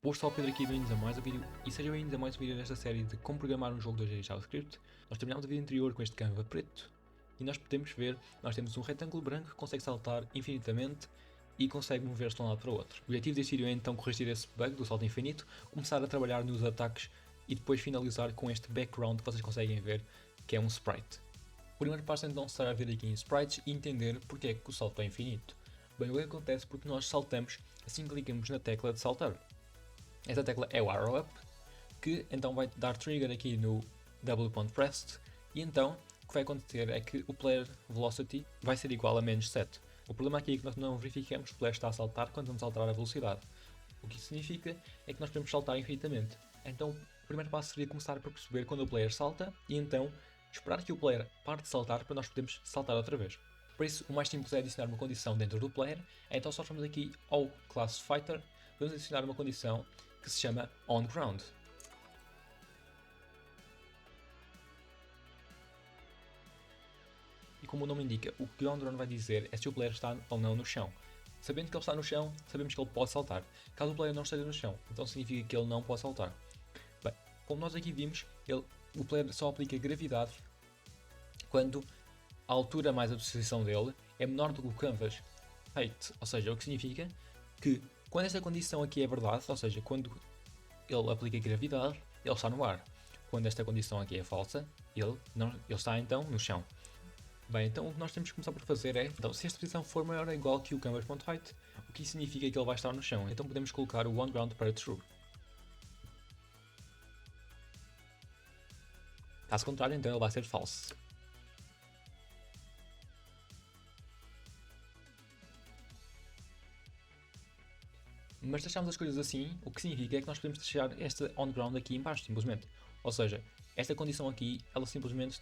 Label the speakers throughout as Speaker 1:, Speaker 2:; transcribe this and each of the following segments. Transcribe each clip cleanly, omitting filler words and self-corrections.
Speaker 1: Boas, pessoal, Pedro aqui, bem-vindos a mais um vídeo e sejam bem-vindos a mais um vídeo nesta série de como programar um jogo 2D em JavaScript. Nós terminámos o vídeo anterior com este Canva preto e nós podemos ver, nós temos um retângulo branco que consegue saltar infinitamente e consegue mover-se de um lado para o outro. O objetivo deste vídeo é então corrigir esse bug do salto infinito, começar a trabalhar nos ataques e depois finalizar com este background que vocês conseguem ver, que é um sprite. O primeiro passo então será vir aqui em sprites e entender porque é que o salto é infinito. Bem, o que acontece porque nós saltamos assim que clicamos na tecla de saltar. Esta tecla é o arrow up, que então vai dar trigger aqui no w.pressed e então o que vai acontecer é que o player velocity vai ser igual a menos 7. O problema aqui é que nós não verificamos que o player está a saltar quando vamos alterar a velocidade. O que isso significa é que nós podemos saltar infinitamente. Então o primeiro passo seria começar por perceber quando o player salta e então esperar que o player pare de saltar para nós podermos saltar outra vez. Por isso, o mais simples é adicionar uma condição dentro do player, então só vamos aqui ao class fighter, vamos adicionar uma condição que se chama onGround. E como o nome indica, o que o onGround vai dizer é se o player está ou não no chão. Sabendo que ele está no chão, sabemos que ele pode saltar. Caso o player não esteja no chão, então significa que ele não pode saltar. Bem, como nós aqui vimos, o player só aplica gravidade quando a altura mais a posição dele é menor do que o canvas height, ou seja, o que significa que quando esta condição aqui é verdade, ou seja, quando ele aplica gravidade, ele está no ar. Quando esta condição aqui é falsa, ele está então no chão. Bem, então o que nós temos que começar por fazer é, então, se esta posição for maior ou igual que o canvas.height, o que significa que ele vai estar no chão. Então podemos colocar o onGround para true. Caso contrário, então ele vai ser false. Mas deixamos as coisas assim, o que significa é que nós podemos deixar esta onGround aqui em baixo, simplesmente. Ou seja, esta condição aqui, ela simplesmente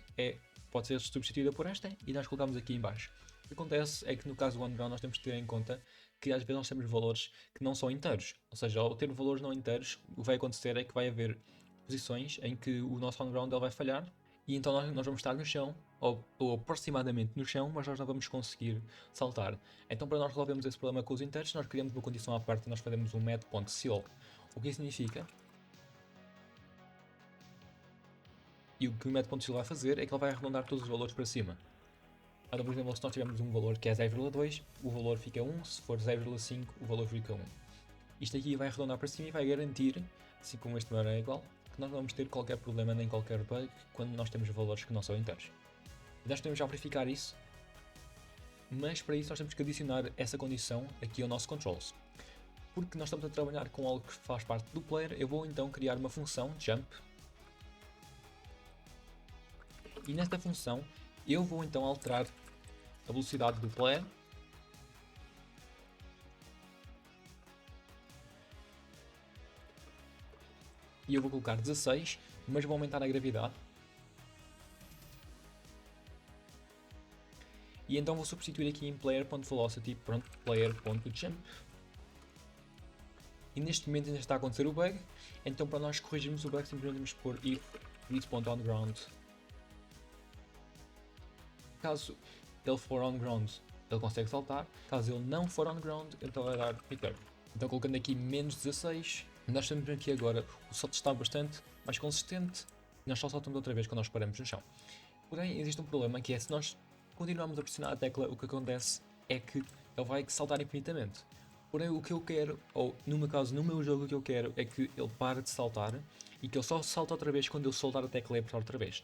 Speaker 1: pode ser substituída por esta e nós colocamos aqui em baixo. O que acontece é que no caso do onGround nós temos que ter em conta que às vezes nós temos valores que não são inteiros. Ou seja, ao ter valores não inteiros, o que vai acontecer é que vai haver posições em que o nosso onGround vai falhar e então nós vamos estar no chão, ou aproximadamente no chão, mas nós não vamos conseguir saltar. Então para nós resolvermos esse problema com os inteiros, nós criamos uma condição à parte e nós fazemos um met.seal. O que isso significa? E o que o met.seal vai fazer é que ele vai arredondar todos os valores para cima. Então, por exemplo, se nós tivermos um valor que é 0,2, o valor fica 1, se for 0,5, o valor fica 1. Isto aqui vai arredondar para cima e vai garantir, assim como este valor é igual, que nós não vamos ter qualquer problema nem qualquer bug quando nós temos valores que não são inteiros. E nós podemos já verificar isso, mas para isso nós temos que adicionar essa condição aqui ao nosso controls. Porque nós estamos a trabalhar com algo que faz parte do player, eu vou então criar uma função jump. E nesta função eu vou então alterar a velocidade do player e eu vou colocar 16, mas vou aumentar a gravidade. E então vou substituir aqui em player.velocity por player.jump. E neste momento ainda está a acontecer o bug, então para nós corrigirmos o bug simplesmente vamos pôr if this.onGround. Caso ele for onGround, ele consegue saltar. Caso ele não for onGround, então vai dar return. Então colocando aqui menos 16, nós temos aqui agora, o salto está bastante mais consistente, nós só saltamos outra vez quando nós paramos no chão. Porém, existe um problema que é, se nós continuarmos a pressionar a tecla, o que acontece é que ele vai saltar infinitamente. Porém, o que eu quero, ou no meu caso, no meu jogo, o que eu quero é que ele pare de saltar e que ele só salte outra vez quando eu soltar a tecla e apertar outra vez.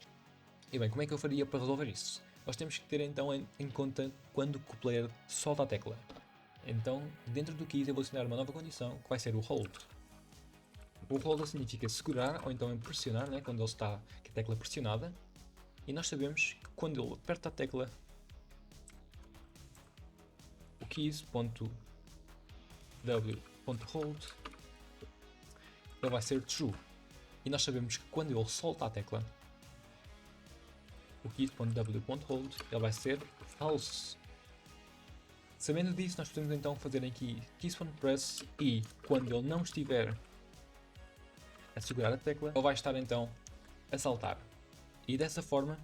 Speaker 1: E bem, como é que eu faria para resolver isso? Nós temos que ter então em conta quando o player solta a tecla. Então, dentro do keys eu vou adicionar uma nova condição que vai ser o hold. O hold significa segurar ou então pressionar, né, quando ele está com a tecla pressionada. E nós sabemos que quando ele aperta a tecla, o keys.w.hold ele vai ser true. E nós sabemos que quando ele solta a tecla, o keys.w.hold ele vai ser false. Sabendo disso, nós podemos então fazer aqui keys.press e quando ele não estiver a segurar a tecla, ele vai estar então a saltar. E dessa forma,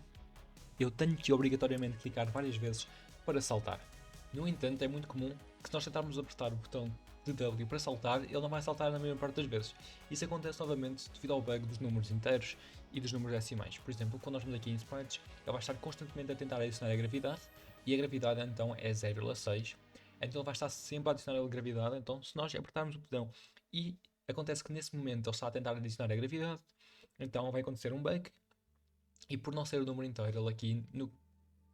Speaker 1: eu tenho que obrigatoriamente clicar várias vezes para saltar. No entanto, é muito comum que se nós tentarmos apertar o botão de W para saltar, ele não vai saltar na maior parte das vezes. Isso acontece novamente devido ao bug dos números inteiros e dos números decimais. Por exemplo, quando nós vamos aqui em sprites, ele vai estar constantemente a tentar adicionar a gravidade, e a gravidade então é 0,6. Então ele vai estar sempre a adicionar a gravidade. Então se nós apertarmos o botão e acontece que nesse momento ele está a tentar adicionar a gravidade, então vai acontecer um bug, e por não ser o número inteiro, ele aqui no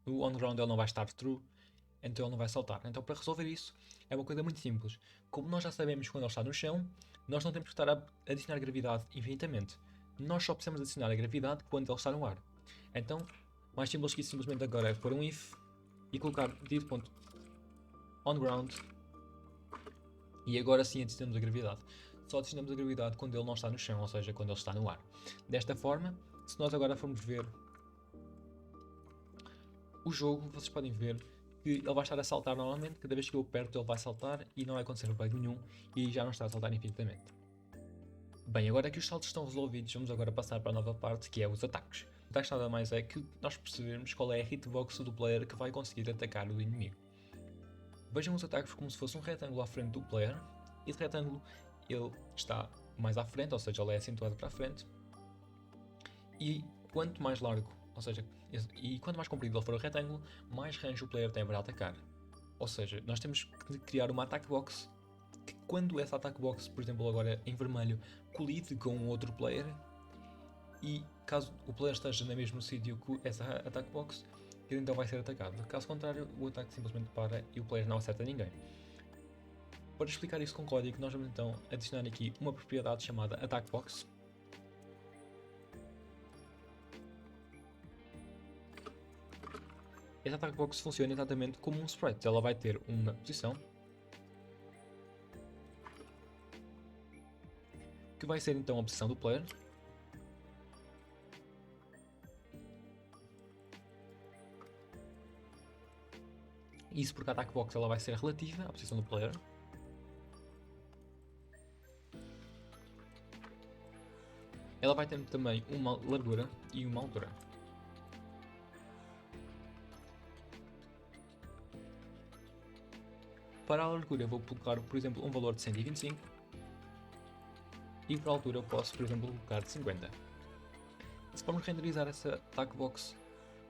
Speaker 1: on ground ele não vai estar true, então ele não vai saltar. Então para resolver isso é uma coisa muito simples. Como nós já sabemos quando ele está no chão, nós não temos que estar a adicionar gravidade infinitamente. Nós só precisamos adicionar a gravidade quando ele está no ar. Então, mais simples que isso simplesmente agora é pôr um if e colocar div.onGround, e agora sim adicionamos a gravidade. Só adicionamos a gravidade quando ele não está no chão, ou seja, quando ele está no ar. Desta forma, se nós agora formos ver o jogo, vocês podem ver que ele vai estar a saltar normalmente, cada vez que eu aperto ele vai saltar e não vai acontecer bug nenhum, e já não está a saltar infinitamente. Bem, agora que os saltos estão resolvidos, vamos agora passar para a nova parte, que é os ataques. O ataque nada mais é que nós percebermos qual é a hitbox do player que vai conseguir atacar o inimigo. Vejam os ataques como se fosse um retângulo à frente do player. Esse retângulo ele está mais à frente, ou seja, ele é acentuado para a frente. E quanto mais largo, ou seja, e quanto mais comprido ele for o retângulo, mais range o player tem para atacar. Ou seja, nós temos que criar uma attack box que, quando essa attack box, por exemplo agora em vermelho, colide com um outro player, e caso o player esteja no mesmo sítio que essa attack box, ele então vai ser atacado. Caso contrário, o ataque simplesmente para e o player não acerta ninguém. Para explicar isso com código, nós vamos então adicionar aqui uma propriedade chamada attack box. Esta attack box funciona exatamente como um sprite. Ela vai ter uma posição que vai ser então a posição do player, isso porque a attack box ela vai ser relativa à posição do player. Ela vai ter também uma largura e uma altura. Para a largura eu vou colocar, por exemplo, um valor de 125, e para a altura eu posso, por exemplo, colocar de 50. Se formos renderizar essa attack box,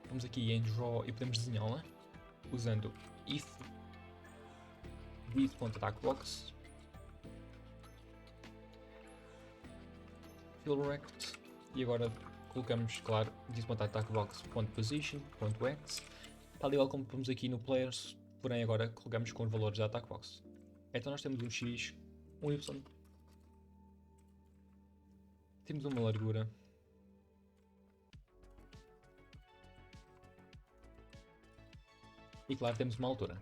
Speaker 1: vamos aqui em Draw e podemos desenhá-la usando if this.attackbox fill rect, e agora colocamos, claro, this.attackbox.position.x, tal igual como pomos aqui no players, porém agora colocamos com os valores da attack box. Então nós temos um x, um y, temos uma largura e claro temos uma altura.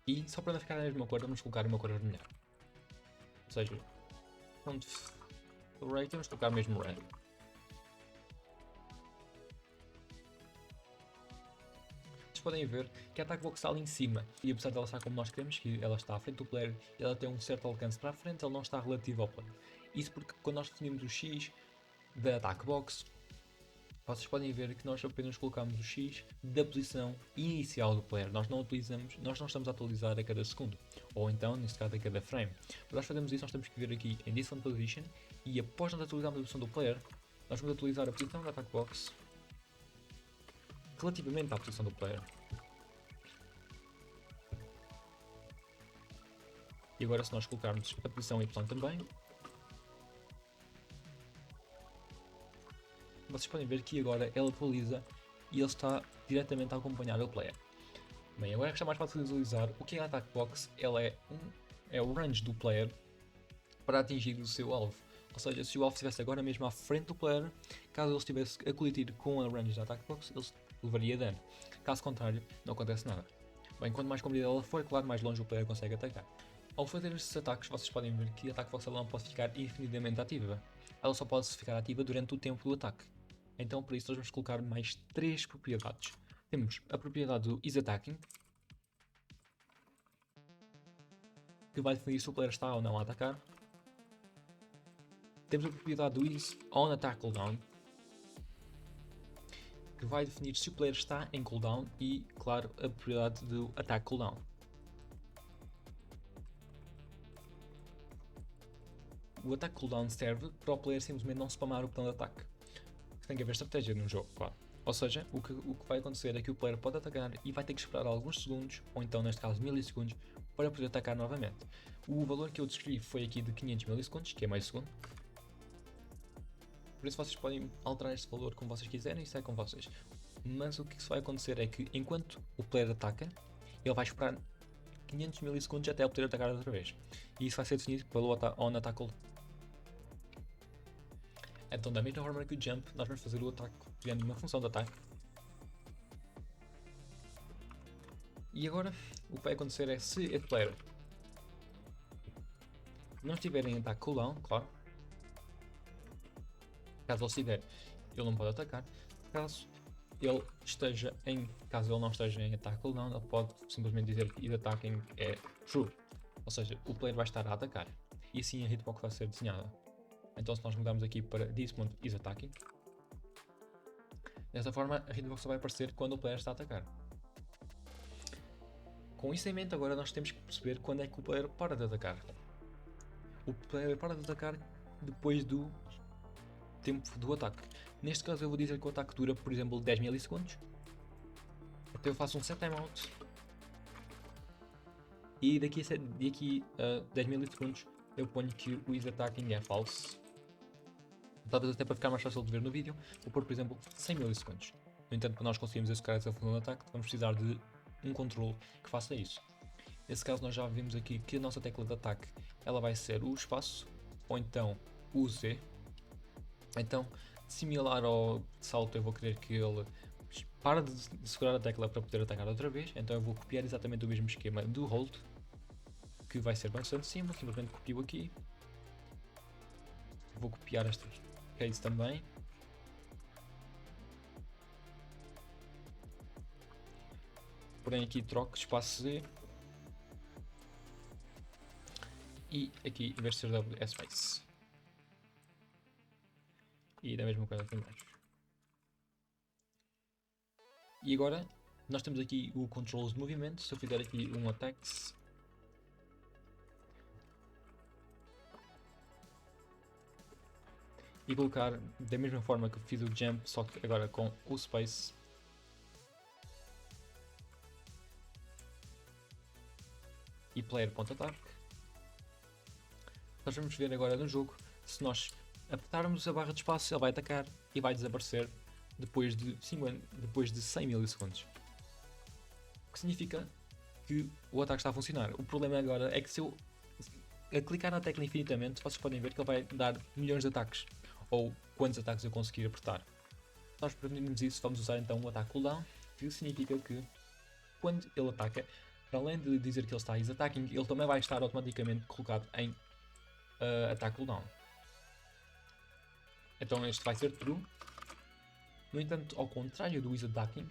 Speaker 1: E só para não ficar a mesma cor, vamos colocar uma cor vermelha. Ou seja, pronto, rate, vamos colocar mesmo red. Vocês podem ver que a attack box está ali em cima, e apesar dela estar como nós queremos, que ela está à frente do player, ela tem um certo alcance para a frente, ela não está relativo ao player. Isso porque quando nós definimos o x da attack box, vocês podem ver que nós apenas colocamos o x da posição inicial do player. Nós não estamos a atualizar a cada segundo, ou então, neste caso, a cada frame. Para nós fazermos isso, nós temos que vir aqui em this position, e após nós atualizarmos a posição do player, nós vamos atualizar a posição da attack box relativamente à posição do player. E agora, se nós colocarmos a posição y também, vocês podem ver que agora ele atualiza e ele está diretamente a acompanhar o player. Bem, agora que está mais fácil de visualizar, o que é a attack box? Ela é o range do player para atingir o seu alvo. Ou seja, se o alvo estivesse agora mesmo à frente do player, caso ele estivesse a colidir com a range da attack box, ele levaria dano. Caso contrário, não acontece nada. Bem, quanto mais comprida ela for, claro, mais longe o player consegue atacar. Ao fazer estes ataques, vocês podem ver que a attack box ela não pode ficar infinitamente ativa. Ela só pode ficar ativa durante o tempo do ataque. Então, por isso, nós vamos colocar mais 3 propriedades. Temos a propriedade do isAttacking, que vai definir se o player está ou não a atacar. Temos a propriedade do isOnAttackCooldown, que vai definir se o player está em cooldown, e, claro, a propriedade do attack cooldown. o ataque cooldown serve para o player simplesmente não spamar o botão de ataque. Tem que haver estratégia no jogo, claro. Ou seja, o que vai acontecer é que o player pode atacar e vai ter que esperar alguns segundos, ou então neste caso milissegundos, para poder atacar novamente. O valor que eu descrevi foi aqui de 500 milissegundos, que é meio segundo. Por isso vocês podem alterar este valor como vocês quiserem, isso é com vocês. Mas o que vai acontecer é que enquanto o player ataca, ele vai esperar 500 milissegundos até ele poder atacar outra vez. E isso vai ser definido pelo on attack cooldown. Então, da mesma forma que o jump, nós vamos fazer o ataque criando uma função de ataque. E agora, o que vai acontecer é, se este player não estiver em ataque cooldown, claro, caso ele estiver, ele não pode atacar. Caso ele não esteja em ataque cooldown, ele pode simplesmente dizer que is attacking é true. Ou seja, o player vai estar a atacar. E assim a hitbox vai ser desenhada. Então se nós mudarmos aqui para this.is attacking, desta forma a hitbox só vai aparecer quando o player está a atacar. Com isso em mente, agora nós temos que perceber quando é que o player para de atacar. O player para de atacar depois do tempo do ataque. Neste caso eu vou dizer que o ataque dura, por exemplo, 10 milissegundos. Então eu faço um set timeout. E daqui a 10 milissegundos eu ponho que o is attacking é false. Talvez até para ficar mais fácil de ver no vídeo, vou pôr, por exemplo, 100 milissegundos. No entanto, para nós conseguirmos executar essa função de ataque, vamos precisar de um controle que faça isso. Nesse caso, nós já vimos aqui que a nossa tecla de ataque ela vai ser o espaço ou então o Z. Então, similar ao salto, eu vou querer que ele pare de segurar a tecla para poder atacar outra vez. Então, eu vou copiar exatamente o mesmo esquema do hold, que vai ser bastante simples. Simplesmente copio aqui. Vou copiar esta case também. Porém aqui troco espaço Z. E aqui em vez de ser W é space. E da mesma coisa aqui embaixo. E agora nós temos aqui o controls de movimento. Se eu fizer aqui um attacks, e colocar da mesma forma que fiz o jump, só que agora com o space, e player.attack, nós vamos ver agora no jogo, se nós apertarmos a barra de espaço ele vai atacar e vai desaparecer depois de 100 milissegundos. O que significa que o ataque está a funcionar. O problema agora é que se eu clicar na tecla infinitamente, vocês podem ver que ele vai dar milhões de ataques, ou quantos ataques eu conseguir apertar. Se nós prevenirmos isso, vamos usar então o ataque cooldown, que significa que quando ele ataca, para além de dizer que ele está is attacking, ele também vai estar automaticamente colocado em ataque cooldown. Então este vai ser true. No entanto, ao contrário do is attacking,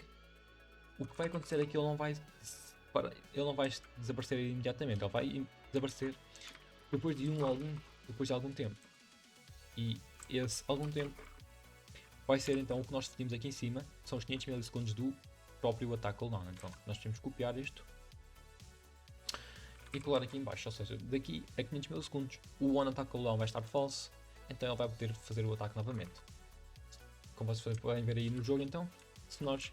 Speaker 1: o que vai acontecer é que ele não vai desaparecer imediatamente, ele vai desaparecer depois de algum tempo. E esse algum tempo vai ser então o que nós definimos aqui em cima, são os 500 milissegundos do próprio ataque cooldown. Então nós temos que copiar isto e colar aqui em baixo, ou seja, daqui a 500 milissegundos o on attack cooldown vai estar false, então ele vai poder fazer o ataque novamente. Como vocês podem ver aí no jogo, então, se nós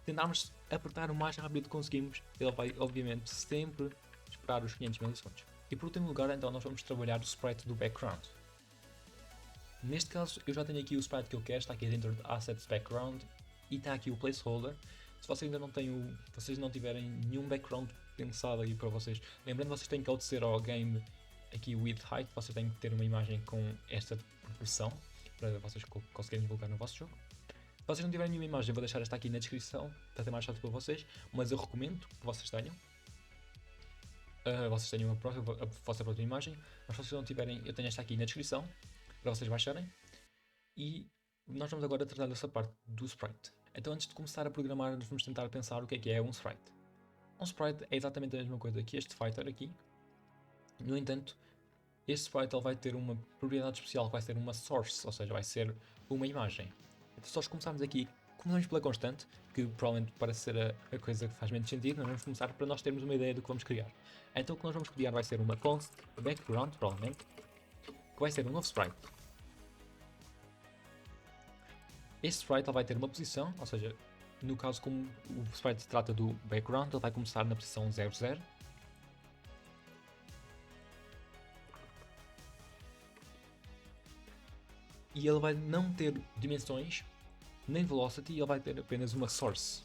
Speaker 1: tentarmos apertar o mais rápido que conseguimos, ele vai obviamente sempre esperar os 500 milissegundos. E por último lugar, então, nós vamos trabalhar o sprite do background. Neste caso, eu já tenho aqui o sprite que eu quero, está aqui dentro de Assets Background e está aqui o placeholder. Se vocês ainda não tiverem nenhum background pensado aí para vocês, lembrando, vocês têm que obedecer ao game aqui with height, vocês têm que ter uma imagem com esta proporção para vocês conseguirem colocar no vosso jogo. Se vocês não tiverem nenhuma imagem, vou deixar esta aqui na descrição para ter mais fácil para vocês, mas eu recomendo que vocês tenham. Vocês tenham a vossa própria imagem, mas se vocês não tiverem, eu tenho esta aqui na descrição para vocês baixarem. E nós vamos agora tratar dessa parte do sprite. Então antes de começar a programar, nós vamos tentar pensar o que é um sprite. Um sprite é exatamente a mesma coisa que este fighter aqui. No entanto, este sprite ele vai ter uma propriedade especial que vai ser uma source, ou seja, vai ser uma imagem. Então se nós começarmos aqui, começamos pela constante, que provavelmente parece ser a coisa que faz menos sentido, nós vamos começar para nós termos uma ideia do que vamos criar. Então o que nós vamos criar vai ser uma const background, provavelmente, que vai ser um novo sprite. Este sprite ele vai ter uma posição, ou seja, no caso como o sprite se trata do background, ele vai começar na posição 00. E ele vai não ter dimensões, nem velocity, ele vai ter apenas uma source.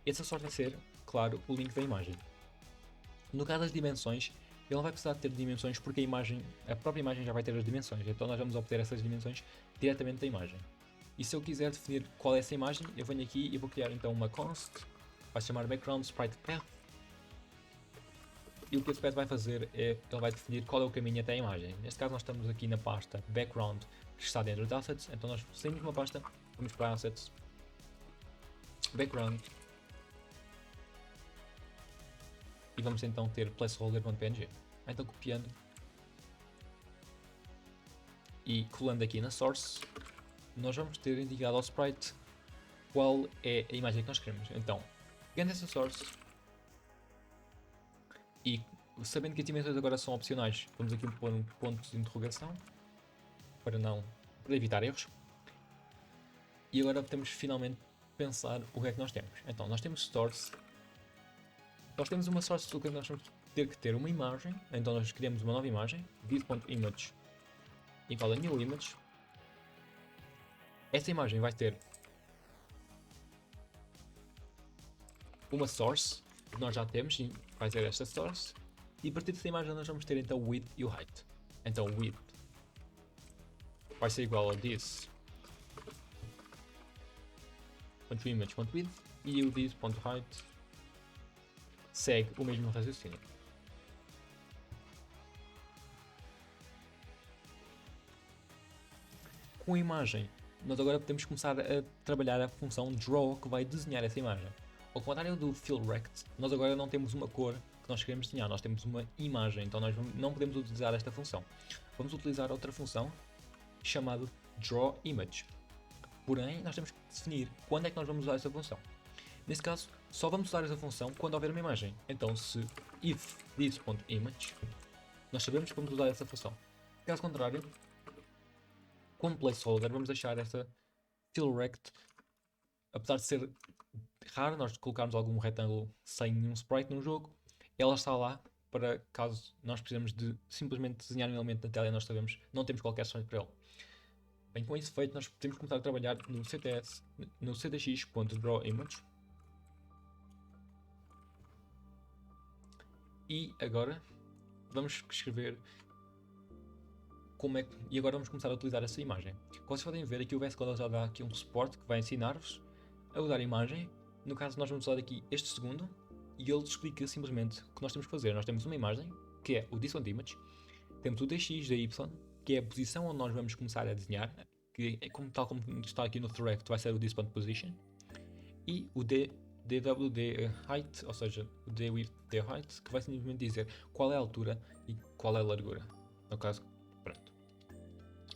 Speaker 1: Essa source vai ser, claro, o link da imagem. No caso das dimensões, ele não vai precisar ter dimensões porque a própria imagem já vai ter as dimensões, então nós vamos obter essas dimensões diretamente da imagem. E se eu quiser definir qual é essa imagem, eu venho aqui e vou criar então uma const, vai se chamar background sprite path. E o que esse path vai fazer é, ele vai definir qual é o caminho até a imagem. Neste caso nós estamos aqui na pasta background que está dentro de assets, então nós saímos de uma pasta, vamos para assets, background, e vamos então ter placeholder.png. Então copiando e colando aqui na source, nós vamos ter indicado ao sprite qual é a imagem que nós queremos. Então, pegando essa source e sabendo que as dimensões agora são opcionais, vamos aqui pôr um ponto de interrogação para evitar erros. E agora temos finalmente pensar o que é que nós temos. Então, nós temos source. Nós temos uma source do que nós vamos ter que ter uma imagem. Então nós criamos uma nova imagem, this.image igual a new image. Essa imagem vai ter uma source que nós já temos, e vai ser esta source. E a partir dessa imagem nós vamos ter então o width e o height. Então o width vai ser igual a this.image.width e o this.height segue o mesmo raciocínio. Com a imagem, nós agora podemos começar a trabalhar a função draw que vai desenhar essa imagem. Ao contrário do fill rect, nós agora não temos uma cor que nós queremos desenhar, nós temos uma imagem, então nós não podemos utilizar esta função. Vamos utilizar outra função chamada draw image. Porém, nós temos que definir quando é que nós vamos usar essa função. Nesse caso, só vamos usar essa função quando houver uma imagem. Então, se if this.image, nós sabemos que vamos usar essa função. Caso contrário, como placeholder, vamos deixar esta fill rect, apesar de ser raro nós colocarmos algum retângulo sem nenhum sprite no jogo, ela está lá para caso nós precisamos de simplesmente desenhar um elemento na tela e nós sabemos, não temos qualquer solução para ele. Bem, com isso feito, nós podemos começar a trabalhar no CTS, no ctx.drawImage. E agora vamos escrever como é que... E agora vamos começar a utilizar essa imagem. Como vocês podem ver, aqui o VS Code já dá aqui um suporte que vai ensinar-vos a usar a imagem. No caso, nós vamos usar aqui este segundo e ele explica simplesmente o que nós temos que fazer. Nós temos uma imagem, que é o this.image, temos o dx, dy, que é a posição onde nós vamos começar a desenhar, que é tal como está aqui no direct, vai ser o this.position, e o dw, height, ou seja, o dwidth, height, que vai simplesmente dizer qual é a altura e qual é a largura. No caso, pronto.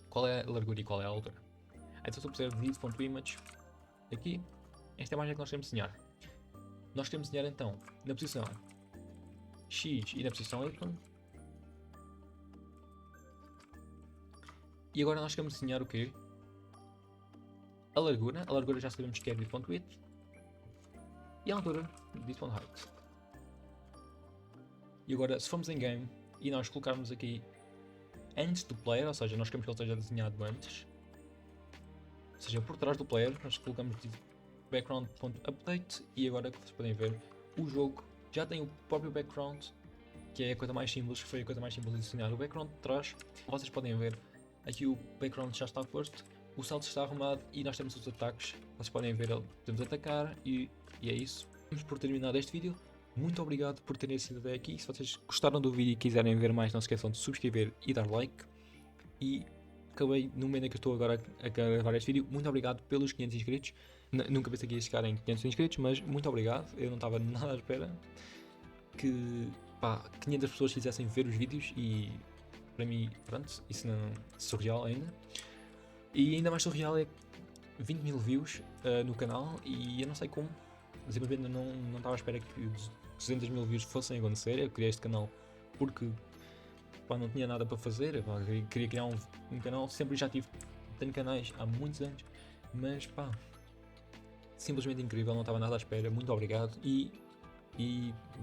Speaker 1: Qual é a largura e qual é a altura. Então se eu puser this.image, aqui, esta é a imagem que nós queremos desenhar. Nós queremos desenhar então na posição X e na posição Y. E agora nós queremos desenhar o quê? A largura já sabemos que é this.width. E a altura, this.height. E agora, se formos em game e nós colocarmos aqui antes do player, ou seja, nós queremos que ele esteja desenhado antes, ou seja, por trás do player, nós colocamos background.update e agora, como vocês podem ver, o jogo já tem o próprio background, que é a coisa mais simples, foi a coisa mais simples de desenhar o background de trás. Vocês podem ver, aqui o background já está posto, o salto está arrumado e nós temos os ataques. Vocês podem ver, podemos atacar e é isso. Vamos por terminado este vídeo. Muito obrigado por terem assistido até aqui. Se vocês gostaram do vídeo e quiserem ver mais, não se esqueçam de subscrever e dar like. E acabei no momento em que eu estou agora a gravar este vídeo. Muito obrigado pelos 500 inscritos. Nunca pensei que ia chegar em 500 inscritos, mas muito obrigado. Eu não estava nada à espera que 500 pessoas quisessem ver os vídeos e para mim, pronto, isso não é surreal ainda. E ainda mais surreal é 20 mil views no canal e eu não sei como. Simplesmente não estava à espera que 200 mil views fossem acontecer. Eu criei este canal porque pá, não tinha nada para fazer, pá, queria criar um canal, sempre já tenho canais há muitos anos, mas pá, simplesmente incrível, não estava nada à espera, muito obrigado. E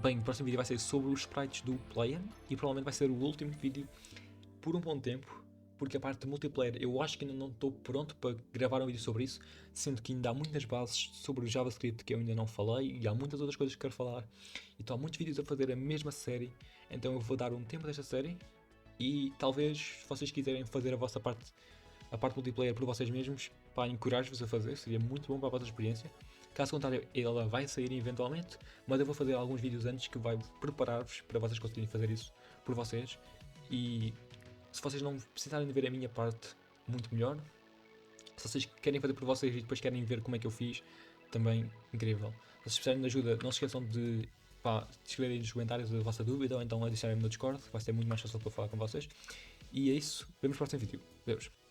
Speaker 1: bem, o próximo vídeo vai ser sobre os sprites do Player e provavelmente vai ser o último vídeo por um bom tempo, porque a parte de multiplayer eu acho que ainda não estou pronto para gravar um vídeo sobre isso, sendo que ainda há muitas bases sobre o JavaScript que eu ainda não falei e há muitas outras coisas que quero falar. Então há muitos vídeos a fazer a mesma série, então eu vou dar um tempo desta série e talvez se vocês quiserem fazer a parte multiplayer por vocês mesmos, pá, encorajo-vos a fazer, seria muito bom para a vossa experiência. Caso contrário, ela vai sair eventualmente, mas eu vou fazer alguns vídeos antes que vai preparar-vos para vocês conseguirem fazer isso por vocês. E se vocês não precisarem de ver a minha parte, muito melhor. Se vocês querem fazer por vocês e depois querem ver como é que eu fiz, também incrível. Se vocês precisarem de ajuda, não se esqueçam de, pá, escreverem nos comentários a vossa dúvida ou então adicionarem-me no Discord, vai ser muito mais fácil para falar com vocês. E é isso, vemos no próximo vídeo. Adeus.